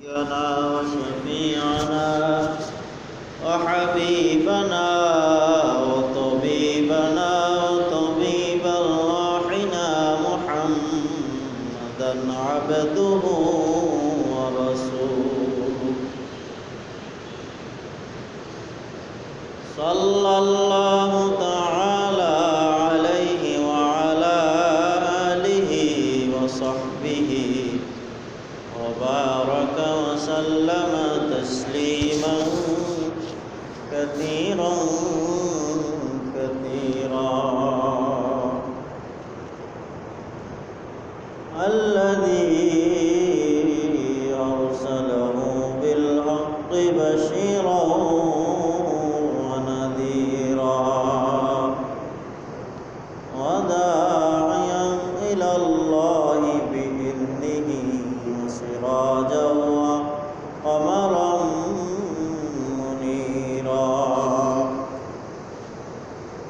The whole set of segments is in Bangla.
نبينا وشفيعنا وحبيبنا وطبيبنا وطبيب أرواحنا محمدا عبده ورسوله صلى الله تعالى عليه وعلى آله وصحبه وبارك وسلم تسليما كثيرا الذي أرسله بالحق بشيرا ونذيرا وداعيا إلى الله بإذنه وسراجا وقمرا منيرا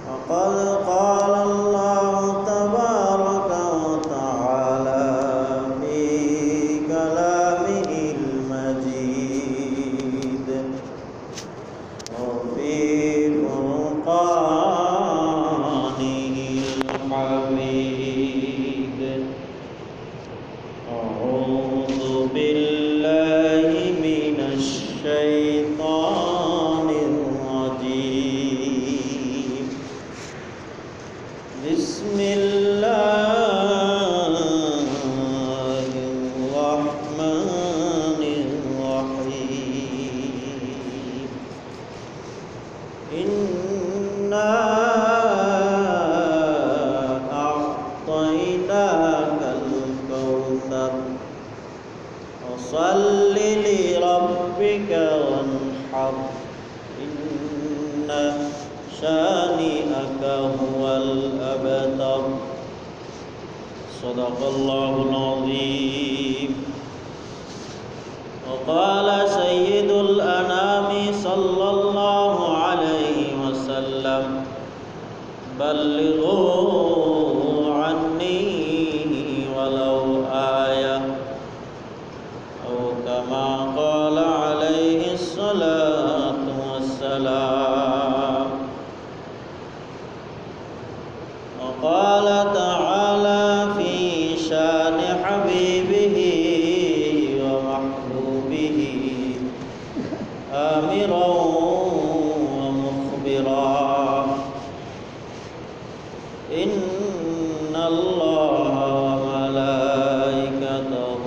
فقد قال الله تبارك وتعالى في كلامه المجيد وفي فرقانه الحميد أعوذ بالله من الشيطان الرجيم بسم الله الرحمن الرحيم إنا أعطيناك الكوثر فصل لربك وانحر إن شانئك هو الأبتر صدق الله العظيم وقال سيد الأنام صلى الله عليه وسلم بلغوا عني ولو آية أو كما قال عليه الصلاة والسلام وقال تعالى في شان حبيبه ومحبوبه آمرا ومخبرا إن الله وملائكته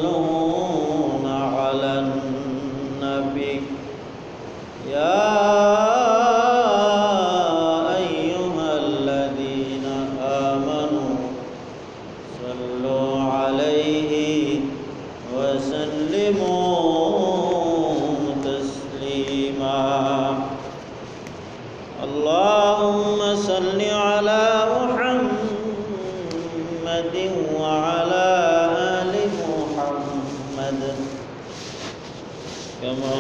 يصلون على النبي يا أيها الذين آمنوا صلوا عليه وسلموا تسليما اللهم صل على محمد وعلى آل محمد كما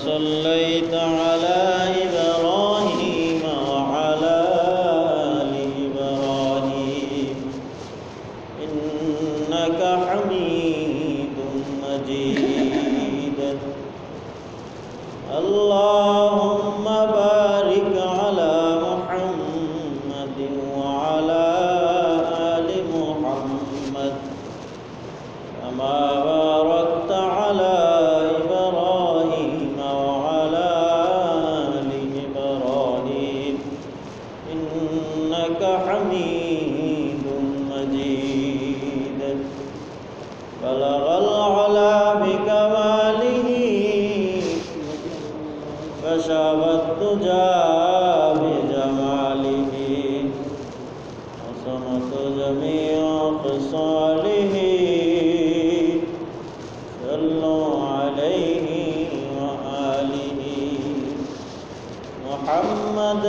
صليت على إبراهيم وعلى آل إبراهيم إنك حميد مجيد اللهم بارك على محمد وعلى آل محمد كما باركت على إبراهيم وعلى آل إبراهيم إنك حميد مجيد بلغ العلا بكماله كشف الدجى بجماله وصمت جميع خصاله صلوا عليه وآله محمد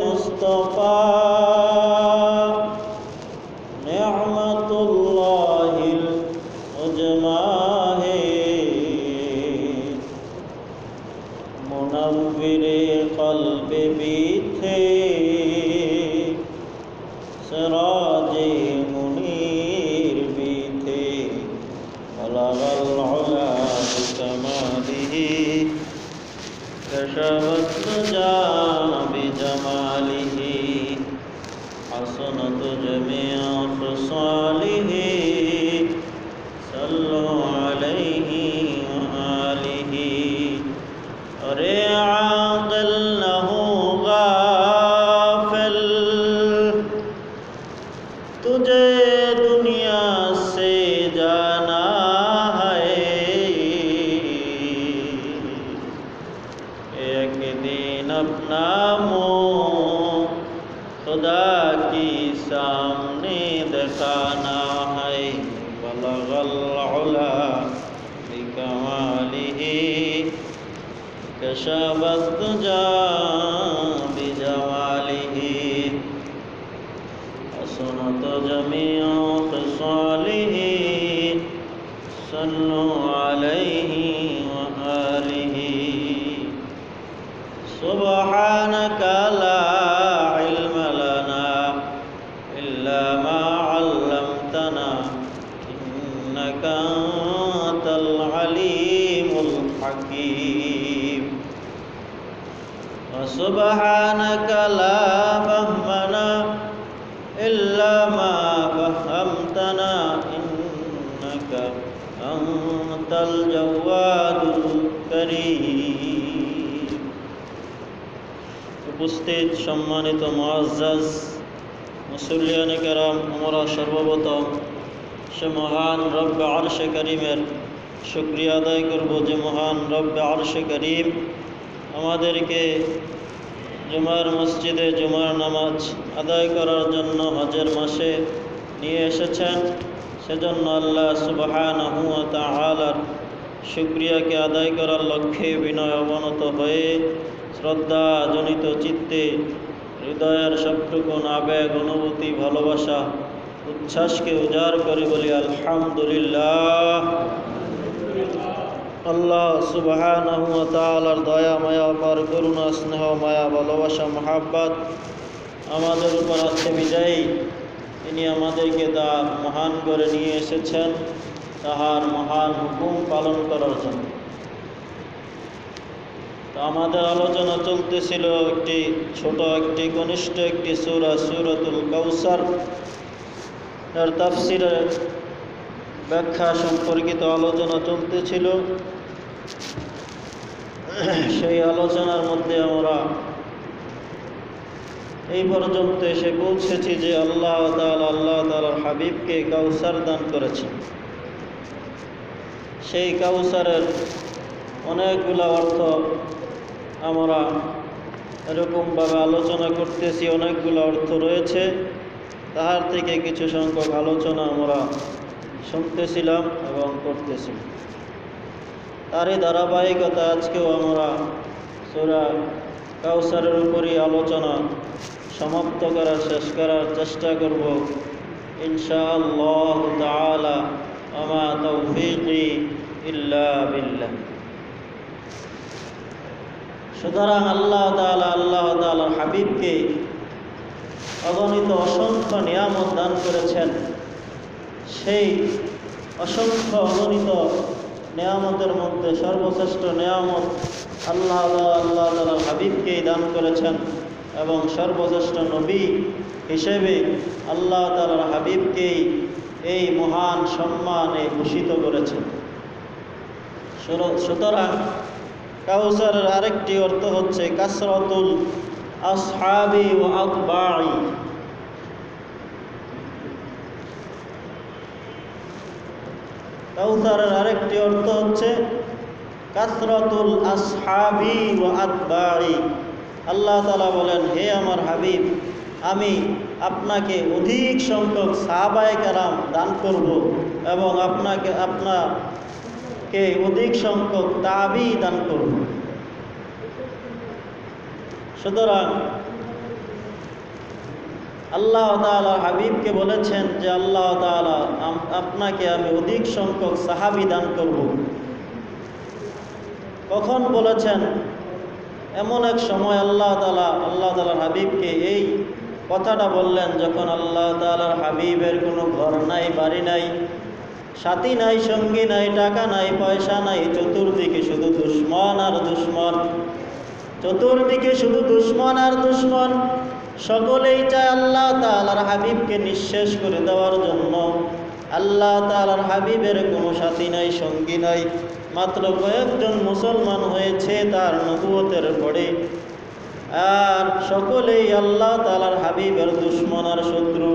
مصطفى نعمة الله العظمى منور قلب بیٹھے سراج منیر بھی تھے حسنت جميع خصاله صلوا عليه وآله ارے عاقل نہ ہو غافل تجھے دنیا سے جانا ہے ایک دن اپنا منہ خدا کی سامنے دکھانا ہے بلغ العلا بکمالہ کشف الدجى بجمالہ حسنت جميع خصاله صلوا عليه وآله سبحانك لا علم لنا إلا ما علمتنا إنك أنت العليم الحكيم وسبحانك لا فهمنا إلا ما فهمتنا إنك أنت الجواد الكريم উপস্থিত সম্মানিত মুআজ্জাজ মুসল্লিয়ানে কেরাম, আমরা সর্বপ্রথম সে মহান রব্বে আরশে করিমের শুকরিয়া আদায় করব যে মহান রব্বে আরশে করিম আমাদেরকে জুমার মসজিদে জুমার নামাজ আদায় করার জন্য হজের মাসে নিয়ে এসেছেন। সেজন্য আল্লাহ সুবহানাহু ওয়া তাআলার শুকরিয়াকে আদায় করার লক্ষ্যে বিনয় অবনত হয়ে শ্রদ্ধাজনিত চিত্তে হৃদয়ের সবটুকুন আবেগ, অনুভূতি, ভালোবাসা, উচ্ছ্বাসকে উজাড় করে বলি আলহামদুলিল্লাহ। আল্লাহ সুবহানাহু ওয়া তাআলার দয়া মায়া, অপার করুণা, স্নেহ, মায়া, ভালোবাসা, মহাব্বত আমাদের উপর আছে বিজয়ী। তিনি আমাদেরকে তার মহান করে নিয়ে এসেছেন তাহার মহান হুকুম পালন করার জন্য। তো আমাদের আলোচনা চলতেছিল একটি কনিষ্ঠ একটি সূরা, সূরাতুল কাউসার এর তাফসীরের ব্যাখ্যা সম্পর্কিত আলোচনা চলতেছিল। সেই আলোচনার মধ্যে আমরা এই পর্যন্ত এসে পৌঁছেছি যে আল্লাহ তাআলার হাবিবকে কাউসার দান করেছেন। সেই কাউসারের অনেকগুলো অর্থ আমরা এরকমভাবে আলোচনা করতেছি, অনেকগুলো অর্থ রয়েছে, তাহার থেকে কিছু সংখ্যক আলোচনা আমরা শুনতেছিলাম এবং করতেছিলাম। তারই ধারাবাহিকতা আজকেও আমরা সূরা কাউসারের উপরই আলোচনা সমাপ্ত করার, শেষ করার চেষ্টা করব ইনশাআল্লাহ তাআলা। ওমা তাওফীকি ইল্লা বিল্লাহ। সুতরাং আল্লাহ তাআলার হাবিবকে অগণিত অসংখ্য নিয়ামত দান করেছেন। সেই অসংখ্য অগণিত নিয়ামতের মধ্যে সর্বশ্রেষ্ঠ নিয়ামত আল্লাহ তাআলার হাবিবকেই দান করেছেন এবং সর্বশ্রেষ্ঠ নবী হিসেবে আল্লাহ তাআলার হাবিবকেই এই মহান সম্মানে ভূষিত করেছেন। সুতরাং কাউসারের আরেকটি অর্থ হচ্ছে কাসরাতুল আসহাবি ওয়া আতবাঈ। কাউসারের আরেকটি অর্থ হচ্ছে কাসরাতুল আসহাবি ওয়া আতবাঈ। আল্লাহ তাআলা বলেন, হে আমার হাবিব, আমি আপনাকে অধিক সংখ্যক সাহাবায়ে কেরাম দান করব এবং আপনাকে অধিক সংখ্যক তাবি দান করব। সুতরাং আল্লাহ তাআলা হাবিবকে বলেছেন যে আল্লাহ তাআলা আপনাকে আমি অধিক সংখ্যক সাহাবী দান করব। কখন বলেছেন? এমন এক সময় আল্লাহ তাআলার হাবিবকে এই কথাটা বললেন যখন আল্লাহ তাআলার হাবিবের কোনো ঘর নাই, বাড়ি নাই, সাথী নাই, সঙ্গী নাই, টাকা নাই, পয়সা নাই, চতুর্দিকে শুধু দুশ্মন আর দুশ্মন, চতুর্দিকে শুধু দুশ্মন আর দুশ্মন। সকলেই চায় আল্লাহ তাআলার হাবিবকে নিঃশেষ করে দেওয়ার জন্য। আল্লাহ তাআলার হাবিবের কোনো সাথী নাই, সঙ্গী নাই। মাত্র কয়েকজন মুসলমান হয়েছে তার নবুয়তের পরে, আর সকলেই আল্লাহ তাআলার হাবিবের দুশমন আর শত্রু।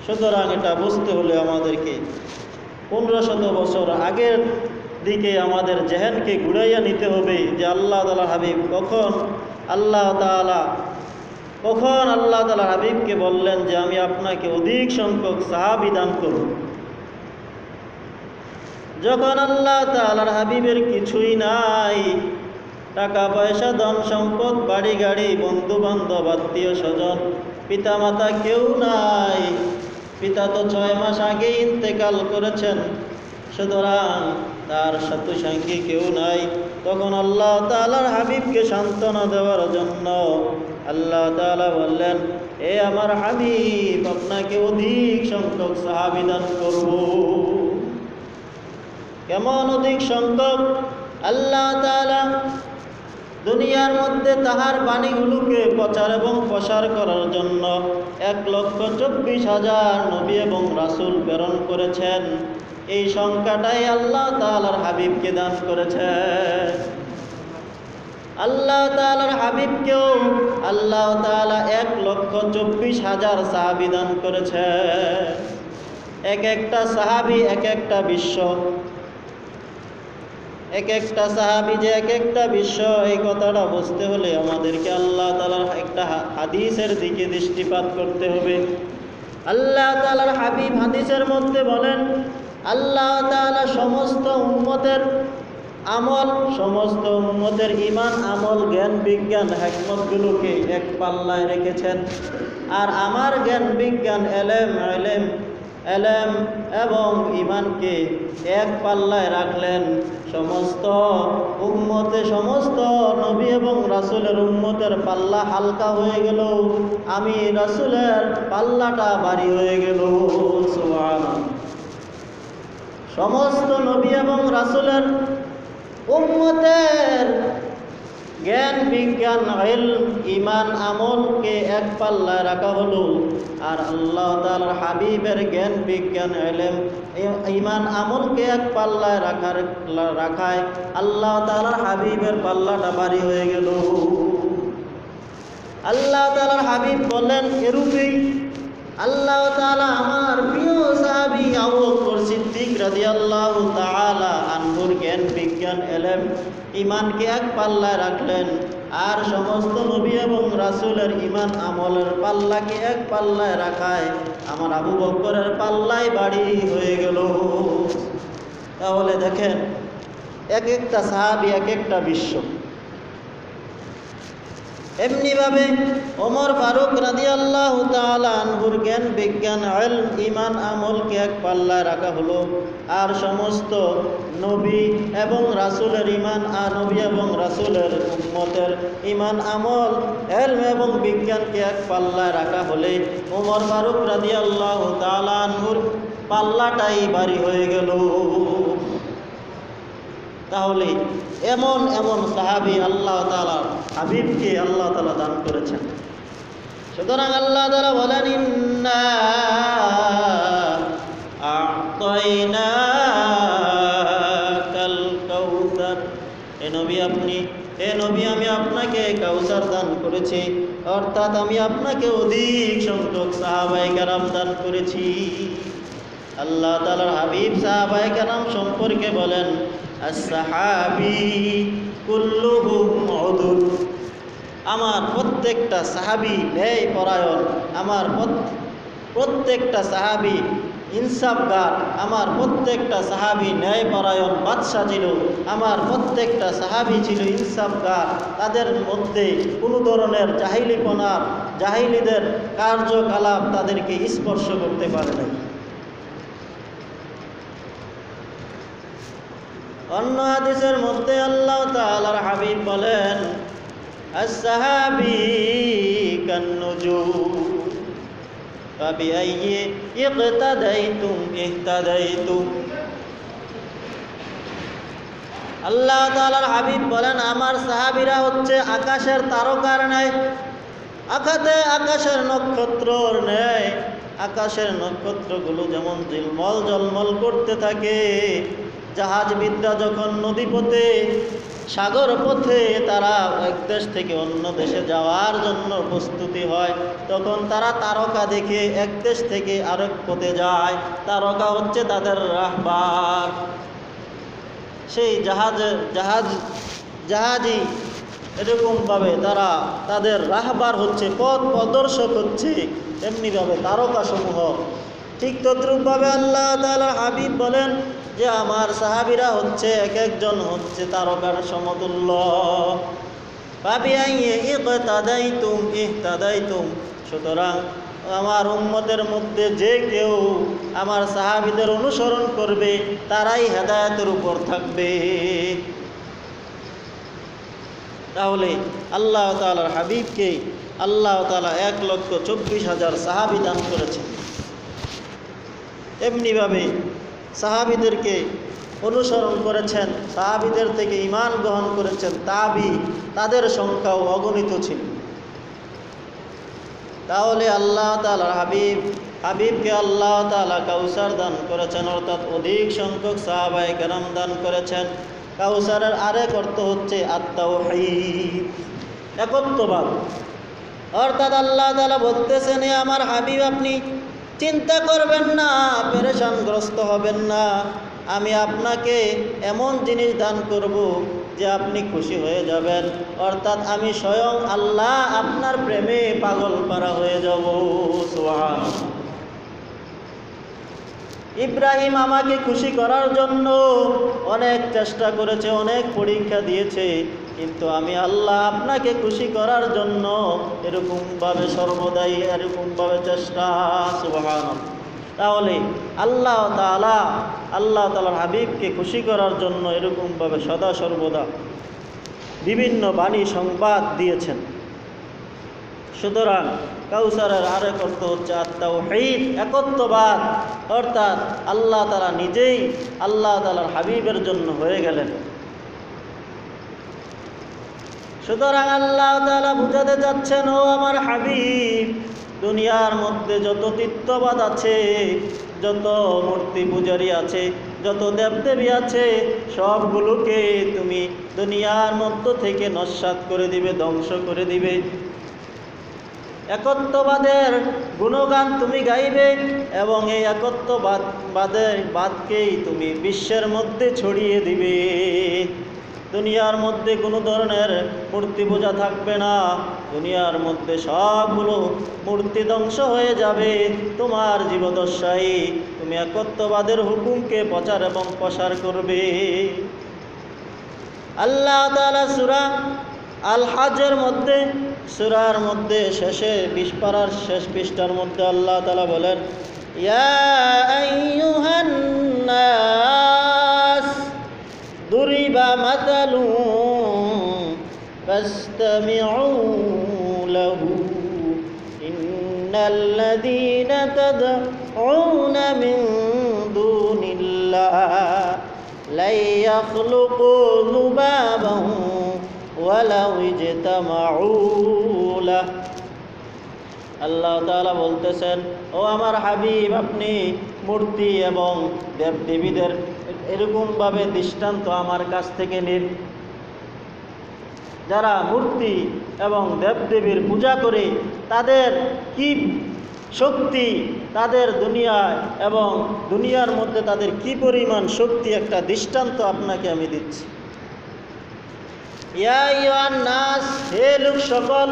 সুতরাং এটা বুঝতে হলে আমাদেরকে 1500 বছর আগের দিকে আমাদের জেহেনকে ঘুরাইয়া নিতে হবে যে আল্লাহ তাআলার হাবিব কখন আল্লাহ তাআলার হাবিবকে বললেন যে আমি আপনাকে অধিক সংখ্যক সাহাবী দান করব। যখন আল্লাহ তাআলার হাবিবের কিছুই নাই, টাকা পয়সা, ধন সম্পদ, বাড়ি গাড়ি, বন্ধু বান্ধব, আত্মীয় স্বজন, পিতা মাতা কেউ নাই। পিতা তো 6 মাস আগে ইন্তেকাল করেছেন, সুতরাং তার সাথে সঙ্গী কেউ নাই। তখন আল্লাহ তাআলার হাবিবকে সান্ত্বনা দেওয়ার জন্য আল্লাহ তাআলা বললেন, এ আমার হাবিব, আপনাকে অধিক সংখ্যক সাহাবী দান করব। কেমন অধিক সংখ্যক? আল্লাহ তাআলা দুনিয়ার মধ্যে তাহার বাণীগুলোকে প্রচার এবং প্রসার করার জন্য 1,24,000 নবী এবং রাসূল প্রেরণ করেছেন। এই সংখ্যাটাই আল্লাহ তাআলার হাবিবকে দান করেছেন। আল্লাহ তাআলার হাবিবকেও আল্লাহ তাআলা 1,24,000 সাহাবী দান করেছেন। এক একটা সাহাবী এক একটা বিশ্ব, এক একটা সাহাবী যে এক একটা বিশ্ব। এই কথাটা বুঝতে হলে আমাদেরকে আল্লাহ তাআলার একটা হাদিসের দিকে দৃষ্টিপাত করতে হবে। আল্লাহ তাআলার হাবিব হাদিসের মধ্যে বলেন, আল্লাহ তাআলা সমস্ত উম্মতের আমল, সমস্ত উম্মতের ঈমান, আমল, জ্ঞান, বিজ্ঞান, হিকমতগুলোকে এক পাল্লায় রেখেছেন। আর আমার জ্ঞান, বিজ্ঞান, এলেম এবং ঈমানকে এক পাল্লায় রাখলেন। সমস্ত উম্মতে, সমস্ত নবী এবং রাসূলের উম্মতের পাল্লা হালকা হয়ে গেল, আমি রাসূলের পাল্লাটা ভারী হয়ে গেল। সুবহানাল্লাহ। সমস্ত নবী এবং রাসূলের উম্মতের জ্ঞান, বিজ্ঞান, ইলম, ঈমান, আমলকে এক পাল্লায় রাখা হলো। আর আল্লাহ তাআলার হাবিবের জ্ঞান, বিজ্ঞান, ইলম, ঈমান, আমলকে এক পাল্লায় রাখায় আল্লাহ তাআলার হাবিবের পাল্লাটা ভারী হয়ে গেল। আল্লাহ তাআলার হাবিব বলেন, এরূপেই আল্লাহ তাআলা আমার প্রিয় সাহাবী আবু বকর সিদ্দিক রাদিয়াল্লাহু তাআলা আনহুর জ্ঞান, বিজ্ঞান, ইলম, ঈমানকে এক পাল্লায় রাখলেন। আর সমস্ত নবী এবং রাসূলের ঈমান, আমলের পাল্লাকে এক পাল্লায় রাখায় আমার আবু বকরের পাল্লাই ভারী হয়ে গেল। তাহলে দেখেন, এক একটা সাহাবী এক একটা বিশ্ব। এমনিভাবে ওমর ফারুক রাদিয়াল্লাহু তাআলা আনহুর জ্ঞান, বিজ্ঞান, ইলম, ঈমান, আমলকে এক পাল্লায় রাখা হলো। আর সমস্ত নবী এবং রাসূলের ঈমান, আর নবী এবং রাসূলের উম্মতের ঈমান, আমল, ইলম এবং বিজ্ঞানকে এক পাল্লায় রাখা হলে ওমর ফারুক রাদিয়াল্লাহু তাআলা আনহুর পাল্লাটাই ভারী হয়ে গেল। তাহলে এমন এমন সাহাবী আল্লাহ তাআলা হাবিবকে আল্লাহ তাআলা দান করেছেন। সুতরাং আল্লাহ তাআলা বলেন, ইন্না আ'তাইনাকাল কাউসার, এ নবী আমি আপনাকে কাউসার দান করেছি। অর্থাৎ আমি আপনাকে অধিক সংখ্যক সাহাবায়ে কেরাম দান করেছি। আল্লাহ তাআলার হাবিব সাহাবায়ে কেরাম সম্পর্কে বলেন, as-sahabi kulluhum udul, আমার প্রত্যেকটা সাহাবী ন্যায় পরায়ণ, আমার প্রত্যেকটা সাহাবী ইনসাফগার, আমার প্রত্যেকটা সাহাবী ন্যায় পরায়ণ বাদশা ছিল, আমার প্রত্যেকটা সাহাবী ছিল ইনসাফগার। তাদের মধ্যে কোনো ধরনের জাহিলীদের কার্যকলাপ তাদেরকে স্পর্শ করতে পারে নাই। অন্য হাদিসের মধ্যে আল্লাহ তাআলার হাবিব বলেন, as-sahabi kan-nujum fabi-ayyi iqtadaytum ihtadaytum। আল্লাহ তাআলার হাবিব বলেন, আমার সাহাবীরা হচ্ছে আকাশের তারকার ন্যায়। আকাশের নক্ষত্রর ন্যায় আকাশের নক্ষত্রগুলো যেমন ঝিলমল ঝলমল করতে থাকে। জাহাজবিদরা যখন নদীপথে সাগর পথে তারা এক দেশ থেকে অন্য দেশে যাওয়ার জন্য প্রস্তুতি হয়, তখন তারা তারকা দেখে এক দেশ থেকে আরেক পথে যায়। তারকা হচ্ছে তাদের রাহবার। সেই জাহাজি এরকমভাবে তারা তাদের রাহবার হচ্ছে, পথ প্রদর্শক হচ্ছে। এমনিভাবে তারকা সমূহ ঠিক তদ্রূপভাবে আল্লাহ তাআলা হাবিব বলেন যে আমার সাহাবীরা হচ্ছে এক একজন হচ্ছে তারকার সমতুল্য। সুতরাং আমার উম্মতের মধ্যে যে কেউ আমার সাহাবীদের অনুসরণ করবে তারাই হেদায়েতের উপর থাকবে। তাহলে আল্লাহ তাআলার হাবিবকে আল্লাহ তাআলা 1,24,000 সাহাবী দান করেছেন। এমনিভাবে সাহাবীদেরকে অনুসরণ করেছেন, সাহাবীদের থেকে ঈমান গ্রহণ করেছেন তাবি, তাদের সংখ্যাও অগণিত ছিল। তাহলে আল্লাহ তাআলার হাবিবকে আল্লাহ তাআলা কাউসার দান করেছেন, অর্থাৎ অধিক সংখ্যক সাহাবায়ে কেরাম দান করেছেন। কাউসারের আরেক অর্থ হচ্ছে আত-তাওহীদ, একত্ববাদ। অর্থাৎ আল্লাহ তাআলা বলতেছেন, এ আমার হাবিব আপনি চিন্তা করবেন না, পেরেশানগ্রস্ত হবেন না, আমি আপনাকে এমন জিনিস দান করব যে আপনি খুশি হয়ে যাবেন। অর্থাৎ আমি স্বয়ং আল্লাহ আপনার প্রেমে পাগল পারা হয়ে যাব। সুবহানাল্লাহ। ইব্রাহিম আমাকে খুশি করার জন্য অনেক চেষ্টা করেছে, অনেক পরীক্ষা দিয়েছে, কিন্তু আমি আল্লাহ আপনাকে খুশি করার জন্য এরকমভাবে সর্বদাই এরকমভাবে চেষ্টা। সুবহানাল্লাহ। তাহলে আল্লাহ তাআলার হাবিবকে খুশি করার জন্য এরকমভাবে সদা সর্বদা বিভিন্ন বাণী সংবাদ দিয়েছেন। সুতরাং কাউসারের আরেক অর্থ হচ্ছে আত-তাওহীদ, একত্ববাদ। অর্থাৎ আল্লাহ তাআলা নিজেই আল্লাহ তাআলার হাবিবের জন্য হয়ে গেলেন। সুতরাং আল্লাহ তাআলা বুঝাতে যাচ্ছেন, ও আমার হাবিব, দুনিয়ার মধ্যে যত তিত্ববাদ আছে, যত মূর্তি পূজারী আছে, যত দেবদেবী আছে, সবগুলোকে তুমি দুনিয়ার মধ্য থেকে নস্যাৎ করে দিবে, ধ্বংস করে দিবে। একত্ববাদের গুণগান তুমি গাইবে এবং এই একত্ববাদকেই তুমি বিশ্বের মধ্যে ছড়িয়ে দিবে। দুনিয়ার মধ্যে কোনো ধরনের মূর্তি পূজা থাকবে না, দুনিয়ার মধ্যে সবগুলো মূর্তি ধ্বংস হয়ে যাবে। তোমার জীবদ্দশায় তুমি একত্ববাদের হুকুমকে প্রচার এবং প্রসার করবে। আল্লাহ তাআলা সূরা আল হজের মধ্যে সূরার মধ্যে শেষে 20 পারার শেষ পৃষ্ঠার মধ্যে আল্লাহ তাআলা বলেন, ইয়া আইয়ুহান নাস দুরিবা মাতালুন ফাসতামিউ লাহু ইন্নাল্লাযীনা তাদউনা মিন দুনিল্লাহ লা ইয়াখলুকু যুবাবান ওয়ালাউ ইজতামাউ লাহু। আল্লাহ তাআলা বলতেছেন, ও আমার হাবিব, আপনি মূর্তি এবং দেবদেবীদের এরকমভাবে দৃষ্টান্ত আমার কাছ থেকে নিন। যারা মূর্তি এবং দেবদেবীর পূজা করে তাদের কি শক্তি, তাদের দুনিয়ায় এবং দুনিয়ার মধ্যে তাদের কি পরিমাণ শক্তি, একটা দৃষ্টান্ত আপনাকে আমি দিচ্ছি। ইয়া আইয়ুহান নাস, হে লোক সকল,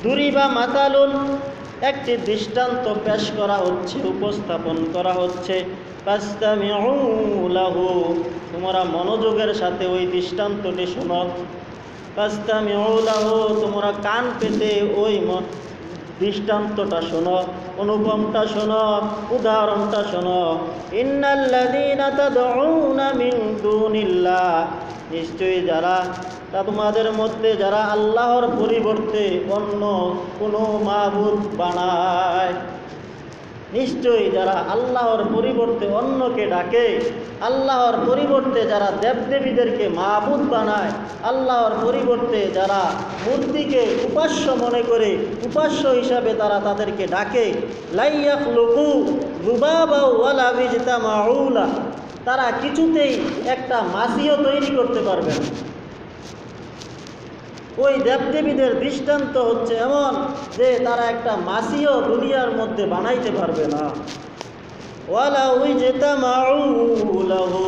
দুরিবা মাতালুন, একটি দৃষ্টান্ত পেশ করা হচ্ছে, উপস্থাপন করা হচ্ছে। ফাসতামিউ লাহু, তোমরা মনোযোগের সাথে ওই দৃষ্টান্তটি শোনো। ফাসতামিউ লাহু, তোমরা কান পেতে ওই দৃষ্টান্তটা শোনো, অনুপমটা শোনো, উদাহরণটা শোনো। ইন্নাল্লাযীনা তাদউনা মিন দুনিল্লাহ, নিশ্চয়ই যারা তোমাদের মধ্যে যারা আল্লাহর পরিবর্তে অন্য কোনো মাবুদ বানায়, নিশ্চয়ই যারা আল্লাহর পরিবর্তে অন্যকে ডাকে, আল্লাহর পরিবর্তে যারা দেবদেবীদেরকে মাবুদ বানায়, আল্লাহর পরিবর্তে যারা মূর্তিকে উপাস্য মনে করে উপাস্য হিসাবে তারা তাদেরকে ডাকে, লা ইয়াখলুকু যুবাবাও ওয়ালা ইজতামাউ লাহু, তারা কিছুতেই একটা মাছিও তৈরি করতে পারবে না। ওই দেবদেবীদের দৃষ্টান্ত হচ্ছে এমন যে তারা একটা মাছিও দুনিয়ার মধ্যে বানাইতে পারবে না। ওয়ালাউ ইজতামাউ লাহু,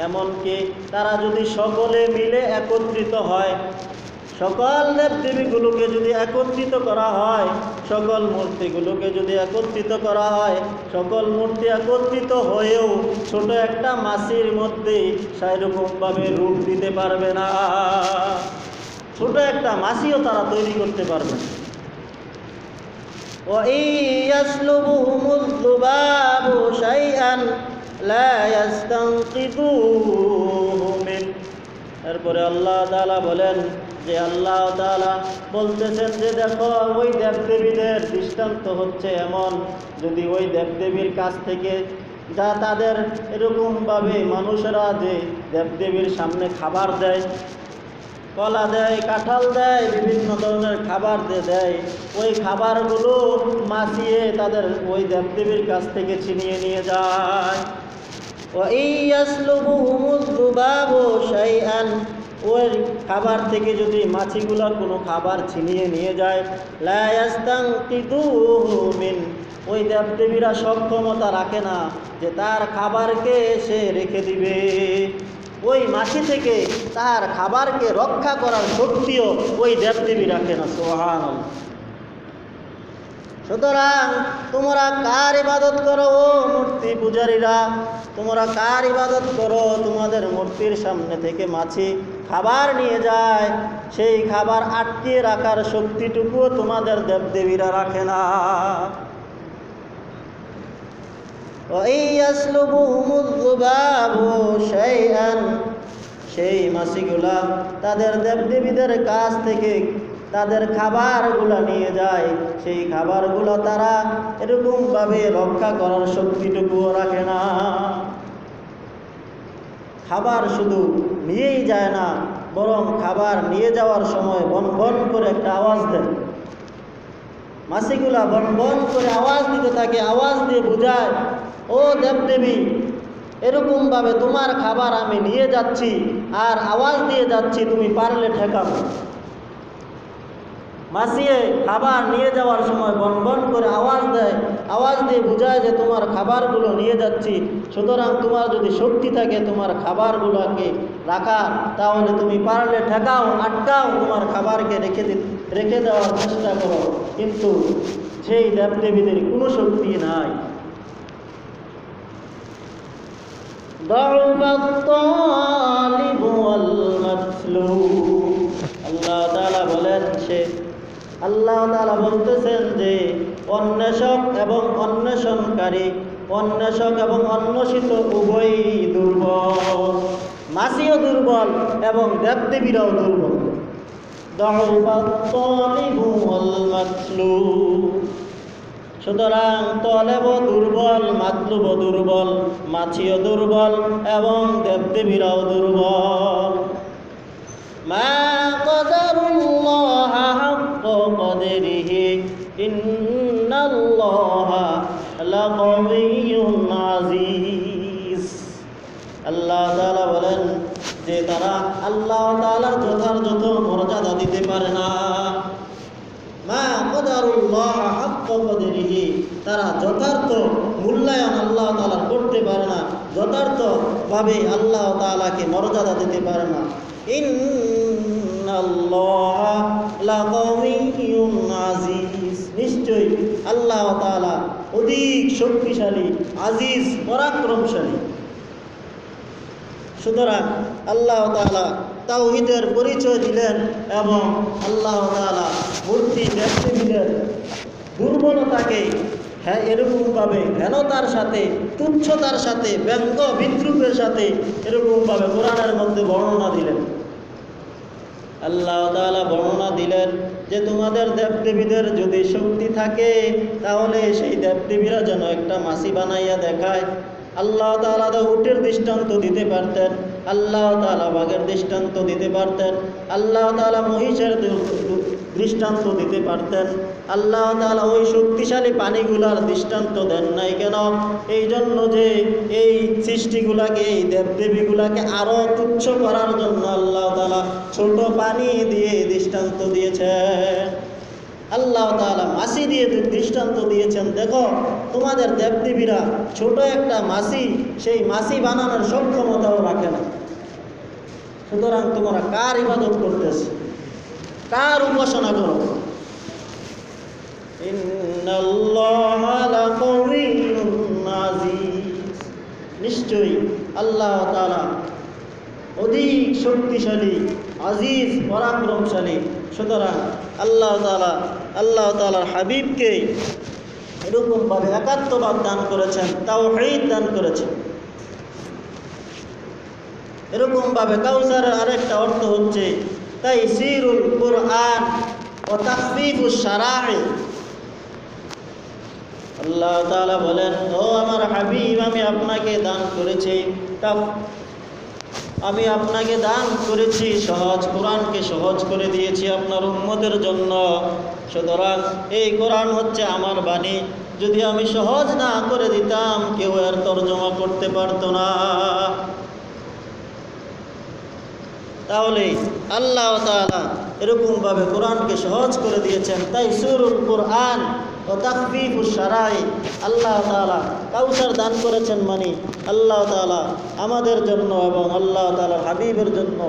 এমনকি তারা যদি সকলে মিলে একত্রিত হয়, সকল দেবদেবীগুলোকে যদি একত্রিত করা হয়, সকল মূর্তিগুলোকে যদি একত্রিত করা হয়, সকল মূর্তি একত্রিত হয়েও ছোট একটা মাছির মধ্যে সেরকমভাবে রূপ দিতে পারবে না। ছোট একটা মাছিও তারা তৈরি করতে পারবে না। وَإِن يَسْلُبْهُمُ الذُّبَابُ شَيْئًا لَا يَسْتَنقِذُوهُ مِنْهُ। এরপরে আল্লাহ তাআলা বলেন যে আল্লাহ তাআলা বলতেছেন যে দেখো ওই দেবদেবীদের দৃষ্টান্ত হচ্ছে এমন, যদি ওই দেবদেবীর কাছ থেকে যা তাদের এরকমভাবে মানুষেরা যে দেবদেবীর সামনে খাবার দেয়, কলা দেয়, কাঁঠাল দেয়, বিভিন্ন ধরনের খাবার দেয়, ওই খাবারগুলো মাছিয়ে তাদের ওই দেবদেবীর কাছ থেকে ছিনিয়ে নিয়ে যায়। وَإِن يَسْلُبْهُمُ الذُّبَابُ شَيْئًا, ওই খাবার থেকে যদি মাছিগুলো কোনো খাবার ছিনিয়ে নিয়ে যায়, লা ইয়াস্তানকিদুহু মিন, ওই দেবদেবীরা সক্ষমতা রাখে না যে তার খাবারকে সে রেখে দিবে। ওই মাছি থেকে তার খাবারকে রক্ষা করার শক্তিও ওই দেবদেবী রাখে না। সুবহানাল্লাহ। সুতরাং তোমরা কার ইবাদত করো ও মূর্তি পূজারীরা? তোমরা কার ইবাদত করো? তোমাদের মূর্তির সামনে থেকে মাছি খাবার নিয়ে যায়, সেই খাবার আটকে রাখার শক্তিটুকুও তোমাদের দেবদেবীরা রাখে না। وَإِن يَسْلُبْهُمُ الذُّبَابُ شَيْئًا, সেই মাছিগুলা তাদের দেবদেবীদের কাছ থেকে তাদের খাবারগুলো নিয়ে যায়, সেই খাবারগুলো তারা এরকমভাবে রক্ষা করার শক্তিটুকুও রাখে না। খাবার শুধু নিয়েই যায় না, বরং খাবার নিয়ে যাওয়ার সময় বন বন করে একটা আওয়াজ দেয়। মাছিগুলা বন বন করে আওয়াজ দিতে থাকে, আওয়াজ দিয়ে বোঝায় ও দেবদেবী, এরকমভাবে তোমার খাবার আমি নিয়ে যাচ্ছি আর আওয়াজ দিয়ে যাচ্ছি, তুমি পারলে ঠেকাও। মাছিয়ে খাবার নিয়ে যাওয়ার সময় বন বন করে আওয়াজ দেয়, আওয়াজ দিয়ে বোঝায় যে তোমার খাবারগুলো নিয়ে যাচ্ছি, সুতরাং তোমার যদি শক্তি থাকে তোমার খাবারগুলোকে রাখার, তাহলে তুমি পারলে ঠেকাও, আটকাও, তোমার খাবারকে রেখে দেওয়ার চেষ্টা করো। কিন্তু সেই দেবদেবীদের কোনো শক্তি নাই। আল্লাহ তাআলা বলেন, আল্লাহ তাআলা বলতেছেন যে অন্বেষক এবং অন্বেষণকারী, অন্বেষক এবং অন্বেষিত উভয়ই দুর্বল। মাছিও দুর্বল এবং দেবদেবীরাও দুর্বল। সুতরাং তলেব দুর্বল, মাতলুব দুর্বল, মাছিও দুর্বল এবং দেবদেবীরাও দুর্বল। মা কদরুল্লাহ হাক্ক কদরিহি ইন্নাল্লাহা লাকাওয়িয়্যুন আযীজ। আল্লাহ তাআলা বলেন যে তারা আল্লাহ তাআলার যথাযথ মর্যাদা দিতে পারে না। মা কদরুল্লাহ হাক্ক কদরিহি, তারা যথার্থ মূল্যায়ন আল্লাহ তাআলা করতে পারে না, যথার্থভাবে আল্লাহ তাআলাকে মর্যাদা দিতে পারে না। ইন্নাল্লাহা লাকাওয়িয়্যুন আযীজ, নিশ্চয়ই আল্লাহ তাআলা অধিক শক্তিশালী, আজিজ, পরাক্রমশালী। সুতরাং আল্লাহ তাআলা তাওহীদের পরিচয় দিলেন এবং আল্লাহ তাআলা মূর্তি দেবদেবীদের দুর্বলতাকে এরকমভাবে ঘৃণতার সাথে, তুচ্ছতার সাথে, ব্যঙ্গ বিদ্রুপের সাথে এরকমভাবে কোরআনের মধ্যে বর্ণনা দিলেন। আল্লাহ তাআলা বর্ণনা দিলেন যে তোমাদের দেবদেবীদের যদি শক্তি থাকে তাহলে সেই দেবদেবীরা যেন একটা মাসি বানাইয়া দেখায়। আল্লাহ তাআলা উটের দৃষ্টান্ত দিতে পারতেন, আল্লাহ তাআলা বাঘের দৃষ্টান্ত দিতে পারতেন, আল্লাহ তাআলা মহিষের দৃষ্টান্ত দিতে পারতেন। আল্লাহ তাআলা ওই শক্তিশালী পানিগুলার দৃষ্টান্ত দেন নাই কেন? এই জন্য যে এই সৃষ্টিগুলাকে, এই দেবদেবীগুলাকে আরো তুচ্ছ করার জন্য আল্লাহ তাআলা ছোট পানি দিয়ে দৃষ্টান্ত দিয়েছেন। আল্লাহ তাআলা মাছি দিয়ে দৃষ্টান্ত দিয়েছেন, দেখো তোমাদের দেবদেবীরা ছোট একটা মাছি, সেই মাছি বানানোর সক্ষমতাও রাখে না। সুতরাং তোমরা কার ইবাদত করতেছ, কার উপাসনা করো? ইন্নাল্লাহা লাকাওয়িয়্যুন আযীজ, নিশ্চয়ই আল্লাহ তাআলা অধিক শক্তিশালী, আজিজ, পরাক্রমশালী। সুতরাং আল্লাহ তাআলার হাবিবকে এরকমভাবে একাত্মবাদ দান করেছেন, তাওহীদ দান করেছেন। এরকমভাবে কাউসারের আরেকটা অর্থ হচ্ছে তাইসিরুল কুরআন ও তাখফীফুশ শারাঈ। আল্লাহ তাআলা বলেন, ও আমার হাবিব, আমি আপনাকে দান করেছি সহজ কোরআনকে সহজ করে দিয়েছি আপনার উম্মতের জন্য। সুতরাং এই কোরআন হচ্ছে আমার বাণী, যদি আমি সহজ না করে দিতাম কেউ এর তরজমা করতে পারতো না। তাহলে আল্লাহ তাআলা এরকমভাবে কোরআনকে সহজ করে দিয়েছেন। তাই সুরুল কোরআন ও তাখফীফুশ শারাঈ, আল্লাহ তাআলা কাউসার দান করেছেন, মানে আল্লাহ তাআলা আমাদের জন্য এবং আল্লাহ তাআলার হাবিবের জন্য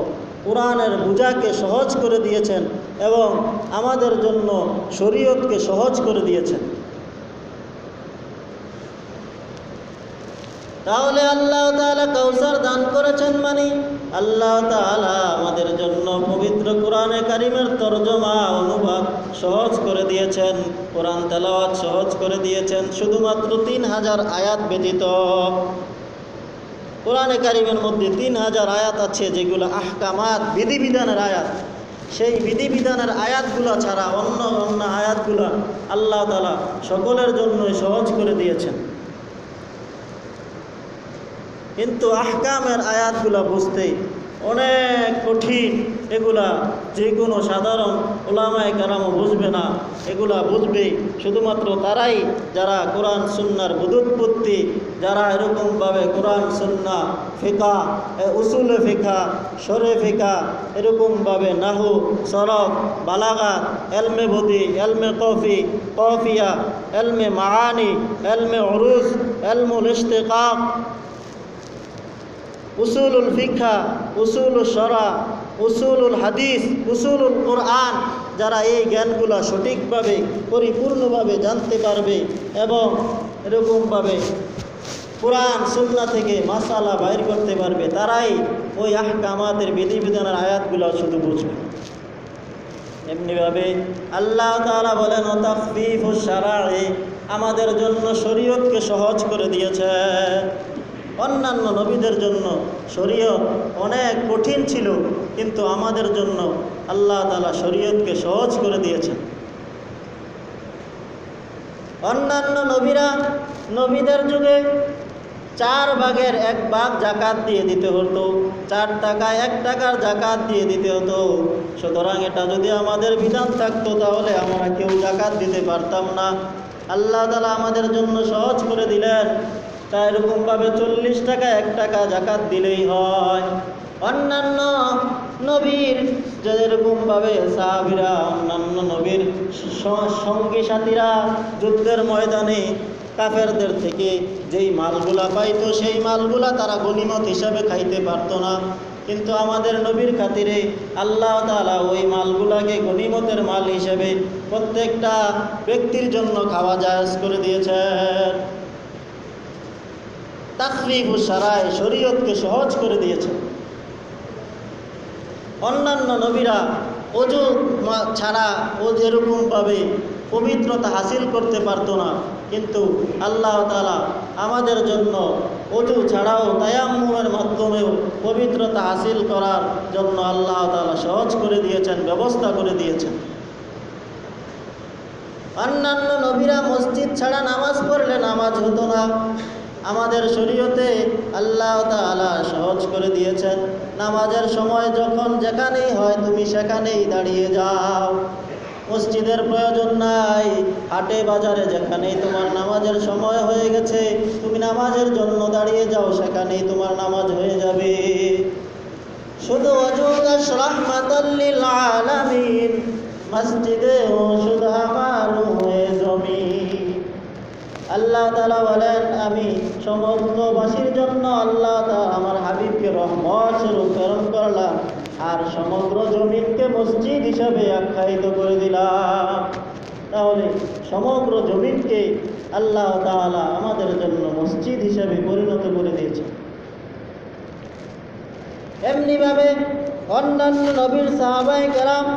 কোরআনের বোঝাকে সহজ করে দিয়েছেন এবং আমাদের জন্য শরীয়তকে সহজ করে দিয়েছেন। তাহলে আল্লাহ তাআলা কাউসার দান করেছেন, মানে আল্লাহ তাআলা আমাদের জন্য পবিত্র কোরআনে কারিমের তরজমা, অনুবাদ সহজ করে দিয়েছেন, কোরআন তেলাওয়াত সহজ করে দিয়েছেন, শুধুমাত্র 3000 আয়াত ব্যতীত। কোরআনে কারিমের মধ্যে 3000 আয়াত আছে যেগুলো আহকামাত, বিধিবিধানের আয়াত। সেই বিধিবিধানের আয়াতগুলো ছাড়া অন্য আয়াতগুলো আল্লাহ তাআলা সকলের জন্যই সহজ করে দিয়েছেন। কিন্তু আহকামের আয়াতগুলা বুঝতে অনেক কঠিন, এগুলা যে কোনো সাধারণ উলামায়ে কেরামও বুঝবে না। এগুলা বুঝবে শুধুমাত্র তারাই যারা কোরআন সুন্নাহর বুদুৎপত্তি, যারা এরকমভাবে কোরআন সুন্নাহ, ফিকহ, উসুলে ফিকহ, শরঈ ফিকহ, এরকমভাবে নাহু, সরফ, বালাগাত, এলমে বদি, এলমে কফিয়া, এলমে মাআনি, এলমে উরুজ, এলমুল ইশতিকাক, উসুলুল ফিকহ, উসুলুল শরা, উসুলুল হাদিস, উসুলুল কোরআন, যারা এই জ্ঞানগুলো সঠিকভাবে পরিপূর্ণভাবে জানতে পারবে এবং এরকমভাবে কোরআন সুন্নাহ থেকে মাসালা বাইর করতে পারবে, তারাই ওই আহকামাতের বিধিবিধানের আয়াতগুলো শুধু বুঝবে। এমনিভাবে আল্লাহ তাআলা বলেন, ও তাখফীফুশ শারাঈ, আমাদের জন্য শরীয়তকে সহজ করে দিয়েছে। অন্যান্য নবীদের জন্য শরীয়ত অনেক কঠিন ছিল, কিন্তু আমাদের জন্য আল্লাহ তাআলা শরীয়তকে সহজ করে দিয়েছেন। অন্যান্য নবীদের যুগে 4 ভাগের 1 ভাগ জাকাত দিয়ে দিতে হতো, 4 টাকায় 1 টাকার জাকাত দিয়ে দিতে হতো। সুতরাং এটা যদি আমাদের বিধান থাকতো তাহলে আমরা কেউ জাকাত দিতে পারতাম না। আল্লাহ তাআলা আমাদের জন্য সহজ করে দিলেন, তাই এরকমভাবে 40 টাকায় 1 টাকা জাকাত দিলেই হয়। অন্যান্য নবীর যেরকমভাবে সাহাবীরা, অন্যান্য নবীর সঙ্গী সাথীরা যুদ্ধের ময়দানে কাফেরদের থেকে যেই মালগুলা পাইতো, সেই মালগুলা তারা গনিমত হিসাবে খাইতে পারতো না। কিন্তু আমাদের নবীর খাতিরে আল্লাহ তাআলা ওই মালগুলাকে গনিমতের মাল হিসেবে প্রত্যেকটা ব্যক্তির জন্য খাওয়া জায়েজ করে দিয়েছেন। তাখফীফুশ শারাঈ, শরীয়তকে সহজ করে দিয়েছেন। অন্যান্য নবীরা ওযু ছাড়া যেরকমভাবে পবিত্রতা হাসিল করতে পারতো না, কিন্তু আল্লাহ তাআলা আমাদের জন্য ওযু ছাড়াও তায়াম্মুমের মাধ্যমেও পবিত্রতা হাসিল করার জন্য আল্লাহ তাআলা সহজ করে দিয়েছেন, ব্যবস্থা করে দিয়েছেন। অন্যান্য নবীরা মসজিদ ছাড়া নামাজ পড়লে নামাজ হতো না। আমাদের শরীয়তে আল্লাহ তাআলা সহজ করে দিয়েছেন, নামাজের সময় যখন যেখানেই হয় তুমি সেখানেই দাঁড়িয়ে যাও, মসজিদের প্রয়োজন নাই। হাটে বাজারে যেখানেই তোমার নামাজের সময় হয়ে গেছে তুমি নামাজের জন্য দাঁড়িয়ে যাও, সেখানেই তোমার নামাজ হয়ে যাবে। শুধু ওয়াজুদাস রাহমাতাল লিল আলামিন, মসজিদে ও শুধু আমার হয়ে জমিন। আল্লাহ তাআলা বলেন, আমি সমগ্রবাসীর জন্য আল্লাহ তাআলা আমার হাবিবকে রহমত স্বরূপ প্রেরণ করলাম, আর সমগ্র জমিনকে মসজিদ হিসাবে আখ্যায়িত করে দিলাম। তাহলে সমগ্র জমিনকে আল্লাহ তাআলা আমাদের জন্য মসজিদ হিসাবে পরিণত করে দিয়েছে। এমনিভাবে অন্যান্য নবীর সাহাবায়ে কেরাম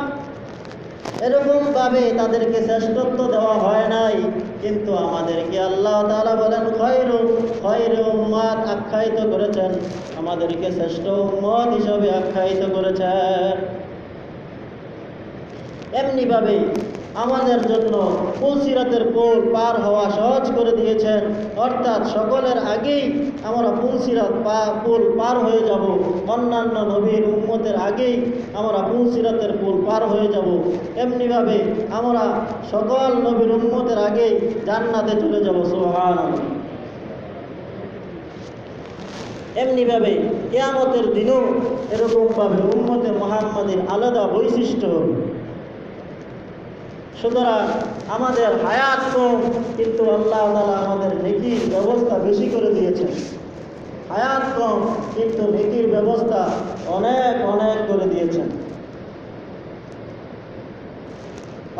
এরকমভাবে তাদেরকে শ্রেষ্ঠত্ব দেওয়া হয় নাই, কিন্তু আমাদেরকে আল্লাহ তাআলা বলেন খয়রু উম্মাত আখ্যায়িত করেছেন, আমাদেরকে শ্রেষ্ঠ উম্মত হিসাবে আখ্যায়িত করেছেন। এমনিভাবে আমাদের জন্য পুলসিরাতের পুল পার হওয়া সহজ করে দিয়েছেন, অর্থাৎ সকলের আগেই আমরা পুলসিরাত পুল পার হয়ে যাব, অন্যান্য নবীর উম্মতের আগেই আমরা পুলসিরাতের পুল পার হয়ে যাব। এমনিভাবে আমরা সকল নবীর উম্মতের আগেই জান্নাতে চলে যাব, সুবহানাল্লাহ। এমনিভাবে কিয়ামতের দিনও এরকমভাবে উম্মতে মুহাম্মাদের আলাদা বৈশিষ্ট্য হবে। সুতরাং আমাদের হায়াত কম, কিন্তু আল্লাহ তাআলা আমাদের নেকির ব্যবস্থা বেশি করে দিয়েছেন। হায়াত কম, কিন্তু নেকির ব্যবস্থা অনেক অনেক করে দিয়েছেন।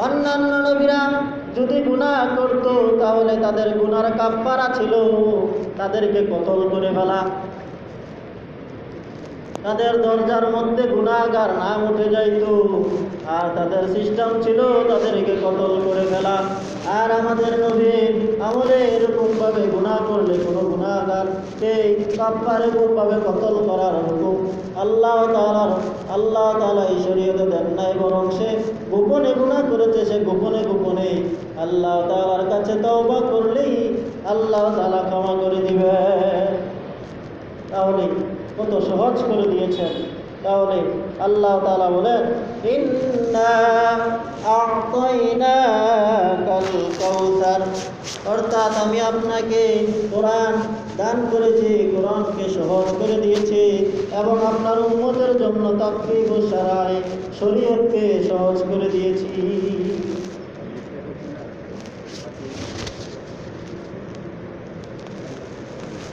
অন্যান্য নবীরা যদি গুনাহ করত তাহলে তাদের গুনার কাফফারা ছিল তাদেরকে কতল করে ফেলা, তাদের দরজার মধ্যে গুনাহগার নাম উঠে যাইত, আর তাদের সিস্টেম ছিল তাদেরকে কতল করে ফেলা। আর আমাদের নবীর আমলে এরকমভাবে গুনাহ করলে কোনো গুনাহগারকে কাফফারাভাবে কতল করার হুকুম আল্লাহ তাআলা এই শরীয়তে দেন নাই, বরং সে গোপনে গুনাহ করেছে, সে গোপনে গোপনে আল্লাহ তাআলার কাছে তওবা করলেই আল্লাহ তাআলা ক্ষমা করে দিবে। তাহলে কত সহজ করে দিয়েছেন। তাহলে আল্লাহ তাআলা বলেন, ইন্না আ'তাইনাকাল কাউসার, অর্থাৎ আমি আপনাকে কোরআন দান করেছি, কোরআনকে সহজ করে দিয়েছি, এবং আপনার উম্মতের জন্য তাকফীর ও শারায়ে শরীয়তকে সহজ করে দিয়েছি।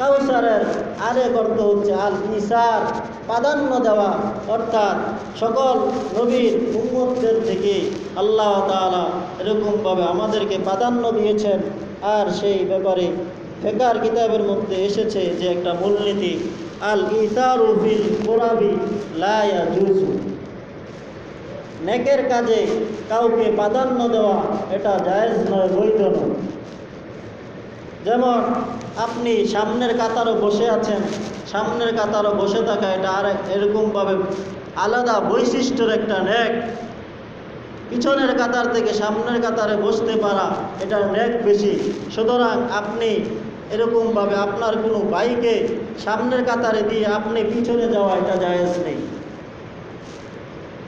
কাউসারের আরেক অর্থ হচ্ছে আল ইসার, প্রাধান্য দেওয়া, অর্থাৎ সকল নবীর উম্মতদের থেকে আল্লাহ তাআলা এরকমভাবে আমাদেরকে প্রাধান্য দিয়েছেন। আর সেই ব্যাপারে ফিকহের কিতাবের মধ্যে এসেছে যে একটা মূলনীতি, আল ইসারু ফিল কুরাবি লা ইয়াজুজু, নেকের কাজে কাউকে প্রাধান্য দেওয়া এটা জায়েজ নয়, বৈধ নয়। যেমন আপনি সামনের কাতারও বসে আছেন, সামনের কাতারও বসে থাকা এটা আর এরকমভাবে আলাদা বৈশিষ্ট্যের একটা নেক। পিছনের কাতার থেকে সামনের কাতারে বসতে পারা এটার নেক বেশি। সুতরাং আপনি এরকমভাবে আপনার কোনো ভাইকে সামনের কাতারে দিয়ে আপনি পিছনে যাওয়া এটা জায়েজ নেই,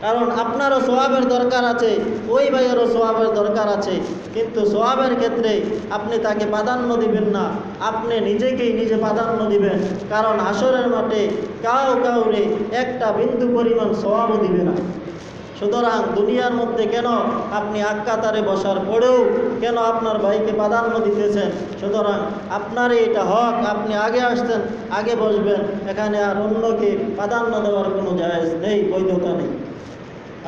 কারণ আপনারও সওয়াবের দরকার আছে, ওই ভাইয়েরও সওয়াবের দরকার আছে, কিন্তু সওয়াবের ক্ষেত্রে আপনি তাকে প্রাধান্য দিবেন না, আপনি নিজেকেই নিজে প্রাধান্য দিবেন। কারণ হাসরের মাঠে কাউরে একটা বিন্দু পরিমাণ সওয়াবও দিবে না। সুতরাং দুনিয়ার মধ্যে কেন আপনি এক কাতারে বসার পরেও কেন আপনার ভাইকে প্রাধান্য দিতেছেন? সুতরাং আপনারই এটা হক, আপনি আগে আসতেন, আগে বসবেন, এখানে আর অন্যকে প্রাধান্য দেওয়ার কোনো জায়েজ নেই, বৈধতা নেই।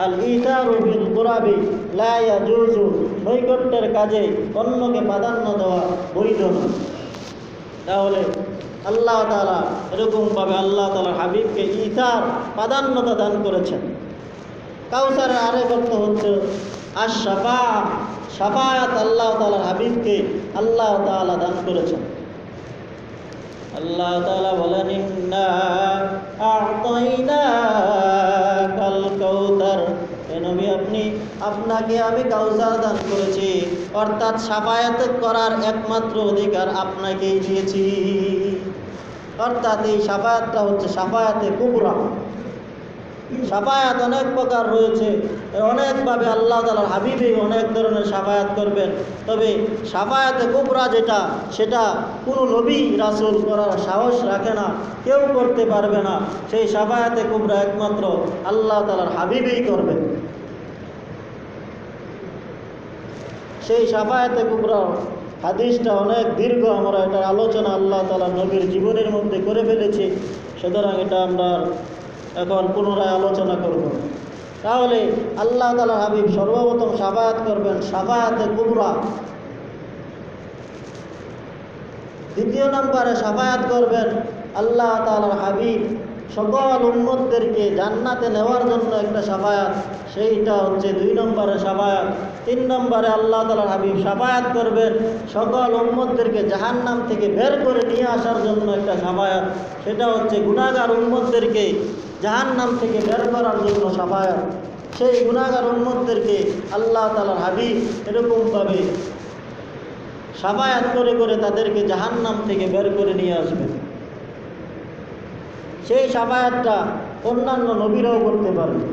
আল ইসারু বিল কুরাবি লা ইয়াজুজু, নৈকট্যের কাজে অন্যকে প্রাধান্য দেওয়া বৈধ নয়। তাহলে আল্লাহ তাআলা এরকমভাবে আল্লাহ তাআলার হাবিবকে ইসার, প্রাধান্যতা দান করেছেন। কাউসারের আরেক অর্থ হচ্ছে আশ-শাফা, শাফায়াত আল্লাহ তাআলার হাবিবকে আল্লাহ তাআলা দান করেছেন। আল্লাহ তাআলা বলেন, ইন্না আ'তাইনাকাল কাউসার, হে নবী আপনাকে আমি কাউসার দান করেছি। অর্থাৎ শাফায়াত করার একমাত্র অধিকার আপনাকেই দিয়েছি। অর্থাৎ এই শাফায়াতটা হচ্ছে শাফায়াতে কুবরা। শাফায়াত অনেক প্রকার রয়েছে, অনেকভাবে আল্লাহ তাআলার হাবিবই অনেক ধরনের শাফায়াত করবেন। তবে শাফায়াতে কুবরা যেটা, সেটা কোনো নবী রাসূল করার সাহস রাখে না, কেউ করতে পারবে না। সেই শাফায়াতে কুবরা একমাত্র আল্লাহ তাআলার হাবিবই করবেন। সেই শাফায়াতে কুবরা হাদিসটা অনেক দীর্ঘ, আমরা এটার আলোচনা আল্লাহ তাআলা নবীর জীবনের মধ্যে করে ফেলেছি, সুতরাং এটা আমরা এখন পুনরায় আলোচনা করব। তাহলে আল্লাহ তাআলার হাবিব সর্বপ্রথম শাফায়াত করবেন শাফায়াতে কুবরা। দ্বিতীয় নম্বরে শাফায়াত করবেন আল্লাহ তাআলার হাবিব সকল উম্মতদেরকে জান্নাতে নেওয়ার জন্য একটা শাফায়াত, সেইটা হচ্ছে 2 নম্বরে শাফায়াত। 3 নম্বরে আল্লাহ তাআলার হাবিব শাফায়াত করবেন সকল উম্মতদেরকে জাহান্নাম থেকে বের করে নিয়ে আসার জন্য একটা শাফায়াত, সেটা হচ্ছে গুনাহগার উম্মতদেরকে জাহান্নাম থেকে বের করার জন্য শাফায়াত। সেই গুনাহগার উম্মতদেরকে আল্লাহ তাআলার হাবিব এরকমভাবে শাফায়াত করে করে তাদেরকে জাহান্নাম থেকে বের করে নিয়ে আসবেন। সেই শাফায়াতটা অন্যান্য নবীরাও করতে পারবে,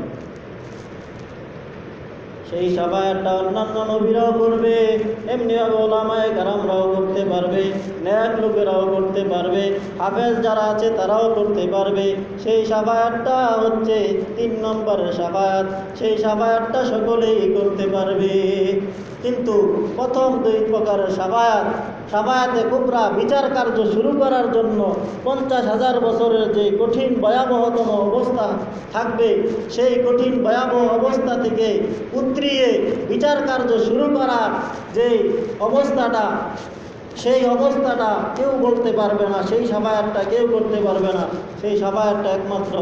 সেই শাফায়াতটা অন্যান্য নবীরাও করবে, এমনিভাবে ওলামায়ে কেরামরাও করতে পারবে, নেক লোকেরাও করতে পারবে, হাফেজ যারা আছে তারাও করতে পারবে। সেই শাফায়াতটা হচ্ছে 3 নম্বরের শাফায়াত। সেই শাফায়াতটা সকলেই করতে পারবে। কিন্তু প্রথম 2 প্রকারের শাফায়াত, শাফায়াতে কুবরা বিচার কার্য শুরু করার জন্য 50,000 বছরের যে কঠিন ভয়াবহতম অবস্থা থাকবে, সেই কঠিন ভয়াবহ অবস্থা থেকে উতরিয়ে বিচার কার্য শুরু করার যে অবস্থাটা, সেই অবস্থাটা কেউ বলতে পারবে না, সেই শাফায়াতটা কেউ করতে পারবে না। সেই শাফায়াতটা একমাত্র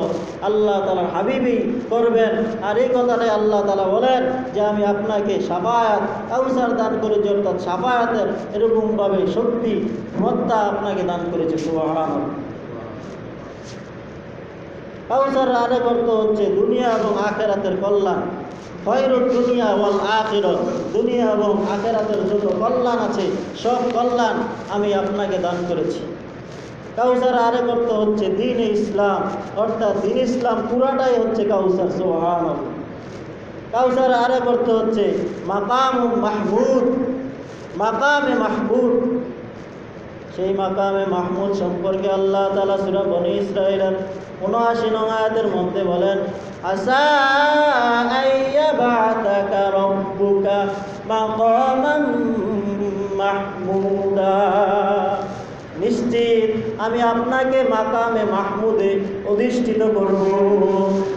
আল্লাহ তাআলার হাবিবই করবেন। আর এই কথাটাই আল্লাহ তাআলা বলেন যে আমি আপনাকে শাফায়াত কাউসার দান করেছি, অর্থাৎ শাফায়াতের এরকমভাবে শক্তি ক্ষমতা আপনাকে দান করেছে। সুবহানাল্লাহ। কাউসার আরেক অর্থ হচ্ছে দুনিয়া এবং আখিরাতের কল্যাণ। খয়রুদ দুনিয়া ওয়াল আখিরাত, দুনিয়া এবং আখিরাতের যত কল্যাণ আছে সব কল্যাণ আমি আপনাকে দান করেছি। কাউসার আরেক অর্থ হচ্ছে দ্বীন ইসলাম, অর্থাৎ দ্বীন ইসলাম পুরাটাই হচ্ছে কাউসার। সুবহানাল্লাহ। কাউসার আরেক অর্থ হচ্ছে মাকাম মাহমুদ, মাকামে মাহমুদ। সেই মাকামে মাহমুদ সম্পর্কে আল্লাহ তাআলা সূরা বনী ইসরাঈলের ৭৯ নং আয়াতের মধ্যে বলেন, আসা আইয়াবাতাকা রাব্বুকা মাকামান মাহমুদা, নিশ্চিত আমি আপনাকে মাকামে মাহমুদে অধিষ্ঠিত করব,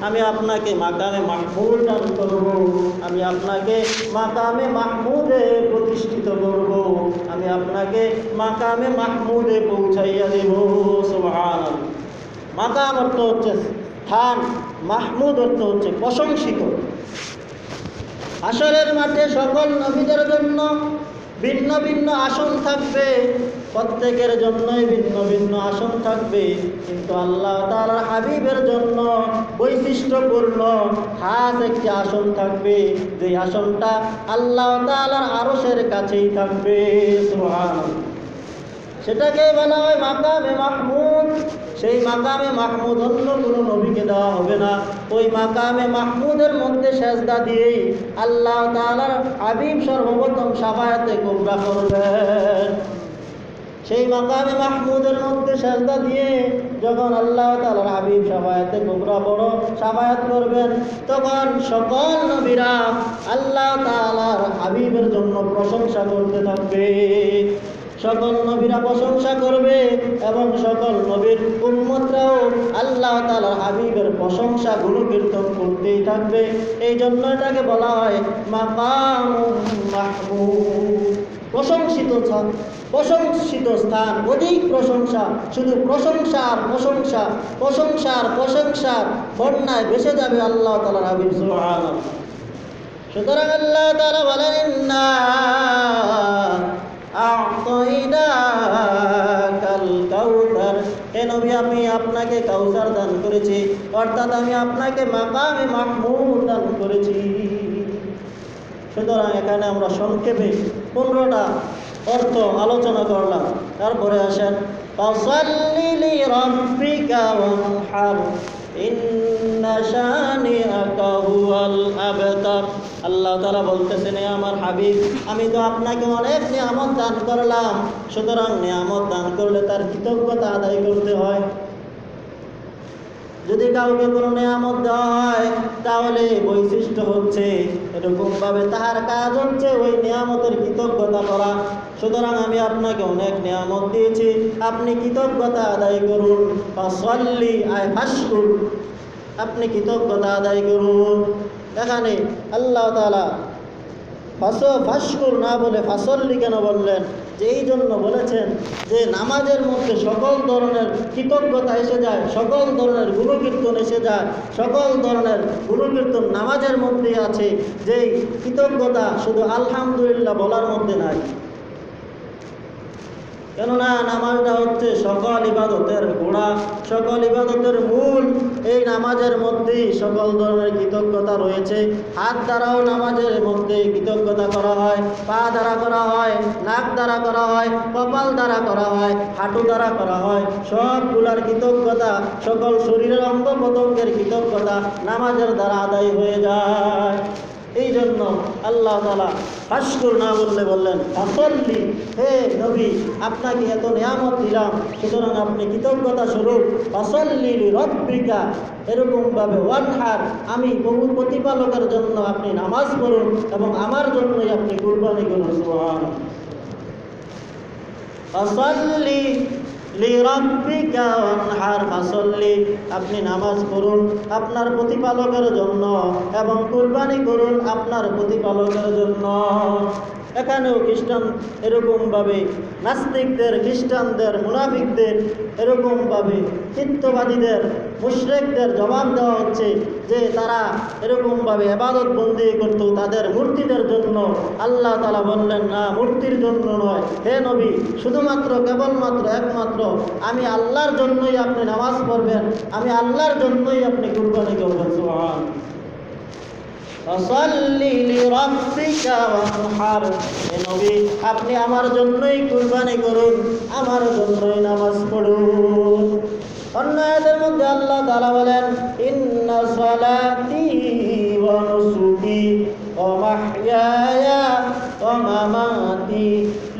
আমি আপনাকে মাকামে মাহমুদ দান করব, আমি আপনাকে মাকামে মাহমুদে প্রতিষ্ঠিত করব, আমি আপনাকে মাকামে মাহমুদে পৌঁছাইয়া দেব। সুবহানাল্লাহ। মাকাম অর্থ হচ্ছে স্থান, মাহমুদ অর্থ হচ্ছে প্রশংসিত। হাসরের মাঠে সকল নবীদের জন্য ভিন্ন ভিন্ন আসন থাকবে, প্রত্যেকের জন্যই ভিন্ন ভিন্ন আসন থাকবে, কিন্তু আল্লাহ তাআলার হাবিবের জন্য বৈশিষ্ট্যপূর্ণ খাস একটি আসন থাকবে, যে আসনটা আল্লাহ তাআলার আরশের কাছেই থাকবে। সুবহানাল্লাহ। সেটাকে বলা হয় মাকামে মাহমুদ। সেই মাকামে মাহমুদ অন্য কোনো নবীকে দেওয়া হবে না। ওই মাকামে মাহমুদের মধ্যে সেজদা দিয়েই আল্লাহ তাআলার হাবিব সর্বপ্রথম শাফায়াতে কুবরা করবেন। সেই মাকামে মাহমুদের মধ্যে সেজদা দিয়ে যখন আল্লাহ তাআলার হাবিব শাফায়াতে কুবরা বড় শাফায়াত করবেন, তখন সকল নবীরা আল্লাহ তাআলার হাবিবের জন্য প্রশংসা করতে থাকবে। সকল নবীরা প্রশংসা করবে এবং সকল নবীর উম্মতরাও আল্লাহ তাআলার হাবিবের প্রশংসা গুণকীর্তন করতেই থাকবে। এই জন্য এটাকে বলা হয় মাকাম মাহমুদ, প্রশংসিত স্থান, প্রশংসিত স্থান, অধিক প্রশংসা, শুধু প্রশংসার প্রশংসা, প্রশংসার প্রশংসার বন্যায় ভেসে যাবে আল্লাহ তাআলার হাবিব। সুবহানাল্লাহ। সুতরাং আল্লাহ তাআলা বলেন, ইন্না আ'তাইনাকাল কাউসার, হে নবী আমি আপনাকে কাউসার দান করেছি, অর্থাৎ আমি আপনাকে মাকামে মাহমুদ দান করেছি। সুতরাং এখানে আমরা সংক্ষেপে 15টা অর্থ আলোচনা করলাম। তারপরে আসেন ফাসাল্লি লিরাব্বিকা ওয়ানহার ইন্না শানিআকা হুয়াল আবতার। আল্লাহ তাআলা বলতেছেন, হে আমার হাবিব, আমি তো আপনাকে অনেক নিয়ামত দান করলাম, সুতরাং নিয়ামত দান করলে তার কৃতজ্ঞতা আদায় করতে হয়। যদি কাউকে কোনো নিয়ামত দেওয়া হয় তাহলে বৈশিষ্ট্য হচ্ছে এরকমভাবে তাহার কাজ হচ্ছে ওই নিয়ামতের কৃতজ্ঞতা করা। সুতরাং আমি আপনাকে অনেক নিয়ামত দিয়েছি, আপনি কৃতজ্ঞতা আদায় করুন। ফাসাল্লি আয় ফাশকুর, আপনি কৃতজ্ঞতা আদায় করুন। এখানে আল্লাহ তাআলা ফাশকুর না বলে ফাসল্লি কেন বললেন? যে এই জন্য বলেছেন যে নামাজের মধ্যে সকল ধরনের কৃতজ্ঞতা এসে যায়, সকল ধরনের গুণকীর্তন এসে যায়, সকল ধরনের গুণকীর্তন নামাজের মধ্যে আছে। যেই কৃতজ্ঞতা শুধু আলহামদুলিল্লাহ বলার মধ্যে নাই। কেননা নামাজটা হচ্ছে সকল ইবাদতের গোড়া, সকল ইবাদতের মূল। এই নামাজের মধ্যেই সকল ধরনের কৃতজ্ঞতা রয়েছে। হাত দ্বারাও নামাজের মধ্যে কৃতজ্ঞতা করা হয়, পা দ্বারা করা হয়, নাক দ্বারা করা হয়, কপাল দ্বারা করা হয়, হাঁটু দ্বারা করা হয়। সবগুলার কৃতজ্ঞতা, সকল শরীরের অঙ্গ প্রত্যঙ্গের কৃতজ্ঞতা নামাজের দ্বারা আদায় হয়ে যায়। এই জন্য আল্লাহ তাআলা ফাশকুর না বললে বললেন ফাসল্লি, হে নবী, আপনাকে এত নিয়ামত দিলাম, সুতরাং আপনি কৃতজ্ঞতা স্বরূপ ফাসল্লি লিরাব্বিকা, এরকমভাবে ওয়ানহার, আমি বহু প্রতিপালকের জন্য আপনি নামাজ পড়ুন এবং আমার জন্যই আপনি কুরবানি করুন। সুবহানাল্লাহ। ফাসল্লি লিরাব্বিকা ওয়ানহার, ফাসল্লি, আপনি নামাজ পড়ুন আপনার প্রতিপালকের জন্য এবং কুরবানি করুন আপনার প্রতিপালকের জন্য। এখানেও খ্রিস্টান এরকমভাবে নাস্তিকদের, খ্রিস্টানদের, মুনাফিকদের, এরকমভাবে চিত্তবাদীদের, মুশরিকদের জবাব দেওয়া হচ্ছে যে তারা এরকমভাবে ইবাদত বন্দি করত তাদের মূর্তিদের জন্য। আল্লাহ তাআলা বললেন, না, মূর্তির জন্য নয়, হে নবী, শুধুমাত্র কেবলমাত্র একমাত্র আমি আল্লাহর জন্যই আপনি নামাজ পড়বেন, আমি আল্লাহর জন্যই আপনি কুরবানি করবেন। সুবহানাল্লাহ। ফাসাল্লি লিরাব্বিকা ওয়ানহার, হে নবী, আপনি আমার জন্যই কুরবানি করুন, আমার জন্যই নামাজ পড়ুন। অন্য আয়াতের মধ্যে আল্লাহ তাআলা বলেন, ইন্না সালাতি ওয়া নুসুকি ওয়া মাহইয়ায়া ওয়া মামাতি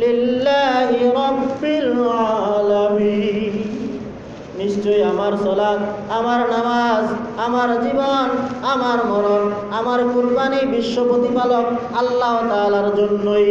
লিল্লাহি রাব্বিল আলামিন। নিশ্চয়ই আমার সালাত, আমার নামাজ, আমার জীবন, আমার মরণ, আমার কুরবানি বিশ্ব প্রতিপালক আল্লাহ তাআলার জন্যই।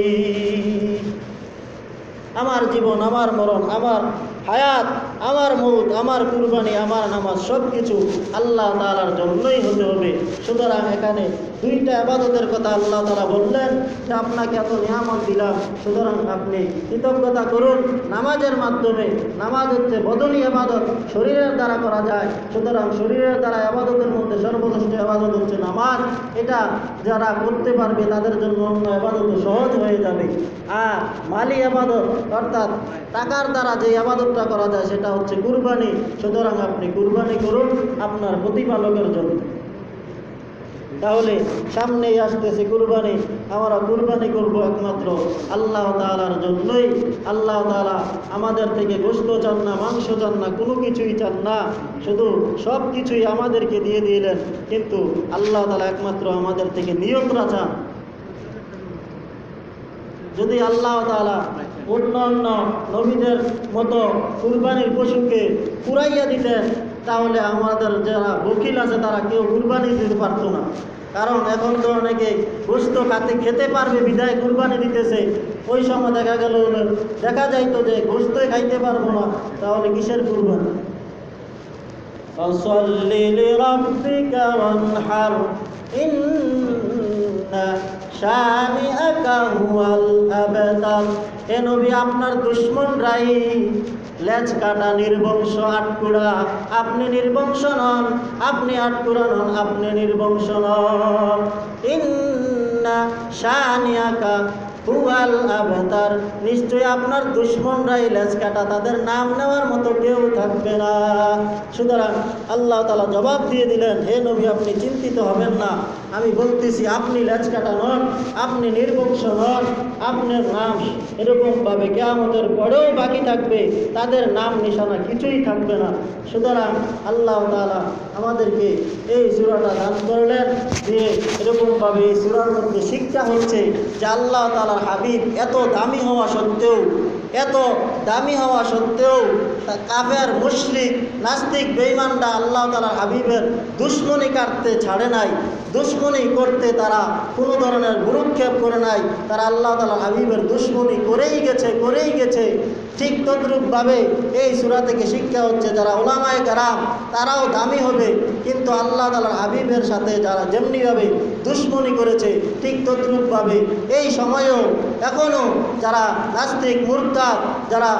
আমার জীবন, আমার মরণ, আমার হায়াত, আমার মৌত, আমার কুরবানি, আমার নামাজ, সব কিছু আল্লাহ তাআলার জন্যই হতে হবে। সুতরাং এখানে দুইটা ইবাদতের কথা আল্লাহ তাআলা বললেন যে আপনাকে এত নিয়ামত দিলাম, সুতরাং আপনি কৃতজ্ঞতা করুন নামাজের মাধ্যমে। নামাজ হচ্ছে বদনী ইবাদত, শরীরের দ্বারা করা যায়। সুতরাং শরীরের দ্বারা ইবাদতের মধ্যে সর্বশ্রেষ্ঠ ইবাদত হচ্ছে নামাজ। এটা যারা করতে পারবে তাদের জন্য অন্য ইবাদত সহজ হয়ে যাবে। আর মালি ইবাদত অর্থাৎ টাকার দ্বারা যে ইবাদতটা করা যায় সেটা হচ্ছে কুরবানি। সুতরাং আপনি কুরবানি করুন আপনার প্রতিপালকের জন্য। তাহলে সামনেই আসতেছে কুরবানি, আমরা কুরবানি করব একমাত্র আল্লাহ তাআলার জন্যই। আল্লাহ তাআলা আমাদের থেকে গোশত চান না, মাংস চান না, কোনো কিছুই চান না, শুধু সব কিছুই আমাদেরকে দিয়ে দিলেন। কিন্তু আল্লাহ তাআলা একমাত্র আমাদের থেকে নিয়তটা চান। যদি আল্লাহ তাআলা অন্যান্য নবীদের মতো কুরবানির পশুকে কুরাইয়া দিতেন তাহলে আমাদের যারা বকিল আছে তারা কেউ কুরবানি দিতে পারতো না। কারণ এখন তো অনেকে গোশত খেতে পারবে বিধায় কুরবানি দিতেছে। ওই সময় দেখা যাইতো যে গোশতই খাইতে পারবো না, তাহলে কিসের কুরবানি? ফাসাল্লি লিরাব্বিকা ওয়ানহার ইন্না শানিআকা হুয়াল আবতার। হে নবী, আপনার দুশমনরাই লেজ কাটা, নির্বংশ, আটকুড়া। আপনি নির্বংশ নন, আপনি আটকুড়া নন, আপনি নির্বংশ নন। ইন্না শানিআকা, হুয়াল আবতার, নিশ্চয় আপনার দুশমনরাই লেজ কাটা, তাদের নাম নেওয়ার মতো কেউ থাকবে না। সুতরাং আল্লাহ তাআলা জবাব দিয়ে দিলেন, হে নবী আপনি চিন্তিত হবেন না, আমি বলতেছি আপনি লেজ কাটা নন, আপনি নির্বংশ নন, আপনার নাম এরকমভাবে কিয়ামতের পরেও বাকি থাকবে, তাদের নাম নিশানা কিছুই থাকবে না। সুতরাং আল্লাহ তাআলা আমাদেরকে এই সূরাটা দান করলেন, দিয়ে এরকমভাবে এই সূরার মধ্যে শিক্ষা হচ্ছে যে আল্লাহ তাআলার হাবিব এত দামি হওয়া সত্ত্বেও কাফের মুশরিক নাস্তিক বেঈমানরা আল্লাহ তাআলার হাবিবের দুশমনি কাটতে ছাড়ে নাই, দুশমনি করতে তারা কোনো ধরনের ভ্রুক্ষেপ করে নাই, তারা আল্লাহ তাআলার হাবিবের দুশমনি করেই গেছে। ঠিক তদ্রূপভাবে এই সূরা থেকে শিক্ষা হচ্ছে যারা উলামায়ে কেরাম তারাও দামি হবে, কিন্তু আল্লাহ তাআলার হাবিবের সাথে যারা যেমনিভাবে দুশমনি করেছে ঠিক তদ্রূপভাবে এই সময়েও এখনও যারা নাস্তিক মুরতাদ, যারা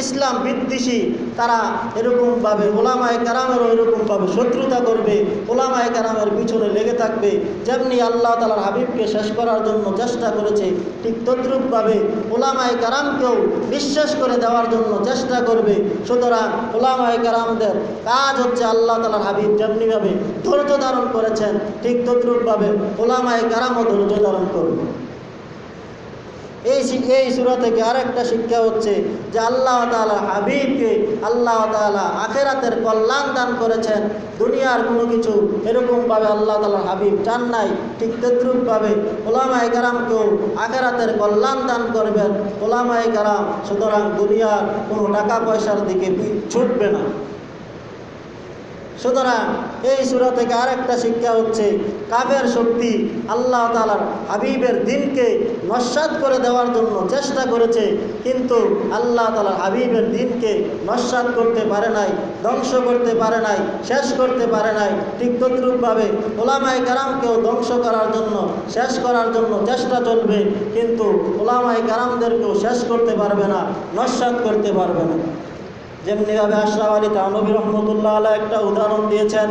ইসলাম বিদ্বেষী, তারা এরকমভাবে উলামায়ে কেরামেরও এরকমভাবে শত্রুতা করবে, উলামায়ে কেরামের পিছনে লেগে থাকবে। যেমনি আল্লাহ তাআলার হাবিবকে শেষ করার জন্য চেষ্টা করেছে ঠিক তদ্রূপভাবে উলামায়ে কেরামকেও বিশ্বাস করে দেওয়ার জন্য চেষ্টা করবে। সুতরাং উলামায়ে কেরামদের কাজ হচ্ছে আল্লাহ তাআলার হাবিব যেমনিভাবে ধৈর্য ধারণ করেছেন ঠিক তদ্রূপভাবে উলামায়ে কেরামও ধৈর্য ধারণ করবে। এই সূরা থেকে আরেকটা শিক্ষা হচ্ছে যে আল্লাহ তাআলা হাবিবকে আল্লাহ তাআলা আখিরাতের কল্যাণ দান করেছেন, দুনিয়ার কোনো কিছু এরকমভাবে আল্লাহ তাআলা হাবিব চান নাই, ঠিক তদ্রূপভাবে উলামায়ে কেরামকেও আখিরাতের কল্যাণ দান করবেন উলামায়ে কেরাম। সুতরাং দুনিয়ার কোনো টাকা পয়সার দিকে ছুটবে না। সুতরাং এই সূরা থেকে আরেকটা শিক্ষা হচ্ছে কাফের শক্তি আল্লাহ তাআলার হাবিবের দিনকে নস্যাৎ করে দেওয়ার জন্য চেষ্টা করেছে, কিন্তু আল্লাহ তাআলার হাবিবের দিনকে নস্যাৎ করতে পারে নাই, ধ্বংস করতে পারে নাই, শেষ করতে পারে নাই। ঠিক তদ্রূপভাবে উলামায়ে কেরামকেও ধ্বংস করার জন্য শেষ করার জন্য চেষ্টা চলবে, কিন্তু উলামায়ে কেরামদেরকেও শেষ করতে পারবে না, নস্যাৎ করতে পারবে না। যেমনিভাবে আশরাফ আলী থানভী রহমতুল্লাহ আলাইহি একটা উদাহরণ দিয়েছেন,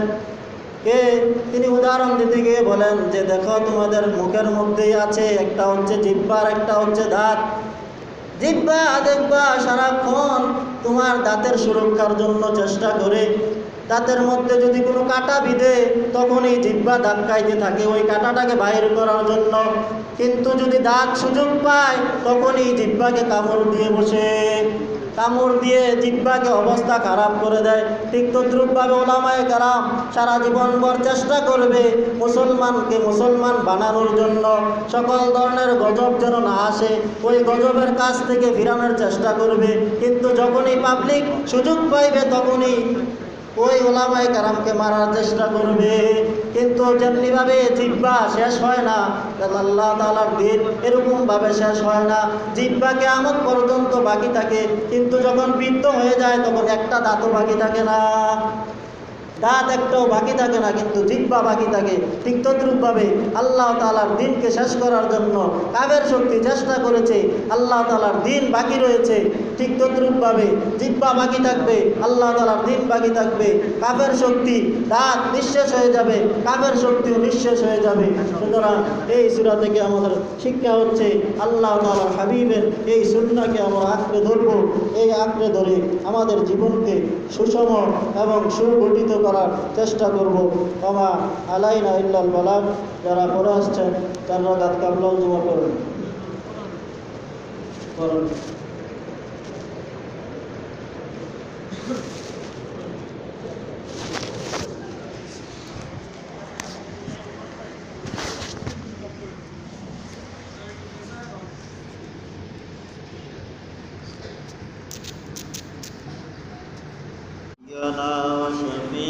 তিনি উদাহরণ দিতে গিয়ে বলেন যে দেখো তোমাদের মুখের মধ্যেই আছে, একটা হচ্ছে জিহ্বার, একটা হচ্ছে দাঁত। জিহ্বা দেখবা সারাক্ষণ তোমার দাঁতের সুরক্ষার জন্য চেষ্টা করে, দাঁতের মধ্যে যদি কোনো কাঁটা বিঁধে তখন এই জিহ্বা ধাক্কাইতে থাকে ওই কাঁটাটাকে বাইর করার জন্য, কিন্তু যদি দাঁত সুযোগ পায় তখন এই জিহ্বাকে কামড় দিয়ে বসে, কামড় দিয়ে জিহ্বাকে অবস্থা খারাপ করে দেয়। ঠিক তদ্রূপভাবে উলামায়ে কেরাম সারা জীবনভর চেষ্টা করবে মুসলমানকে মুসলমান বানানোর জন্য, সকল ধরনের গজব যেন না আসে, ওই গজবের কাছ থেকে ফিরানোর চেষ্টা করবে, কিন্তু যখনই পাবলিক সুযোগ পাইবে তখনই ওই উলামায়ে কেরামকে মারার চেষ্টা করবে। কিন্তু যেমনিভাবে জিহ্বা শেষ হয় না, আল্লাহ তাআলার দিন এরকমভাবে শেষ হয় না, জিহ্বা কিয়ামত পর্যন্ত বাকি থাকে, কিন্তু যখন বৃদ্ধ হয়ে যায় তখন একটা দাঁতও বাকি থাকে না, দাঁত একটাও বাকি থাকে না, কিন্তু জিহ্বা বাকি থাকে। ঠিক তদ্রূপভাবে আল্লাহ তাআলার দিনকে শেষ করার জন্য কাফের শক্তি চেষ্টা করেছে, আল্লাহ তাআলার দিন বাকি রয়েছে, ঠিক তদ্রূপভাবে জিহ্বা বাকি থাকবে, আল্লাহ তাআলার দিন বাকি থাকবে। কাফের শক্তি দাঁত নিঃশেষ হয়ে যাবে, কাফের শক্তিও নিঃশেষ হয়ে যাবে। সুতরাং এই সূরা থেকে আমাদের শিক্ষা হচ্ছে আল্লাহ তাআলার হাবিবের এই সুন্নাহকে আমরা আঁকড়ে ধরব, এই আঁকড়ে ধরে আমাদের জীবনকে সুষম এবং সুগঠিত করার চেষ্টা করব। ওমা আলাইনা ইল্লাল বালাগ। যারা পড়ে আসছেন 4 রাকাত কাবলাল জুমা করুন। وشفيع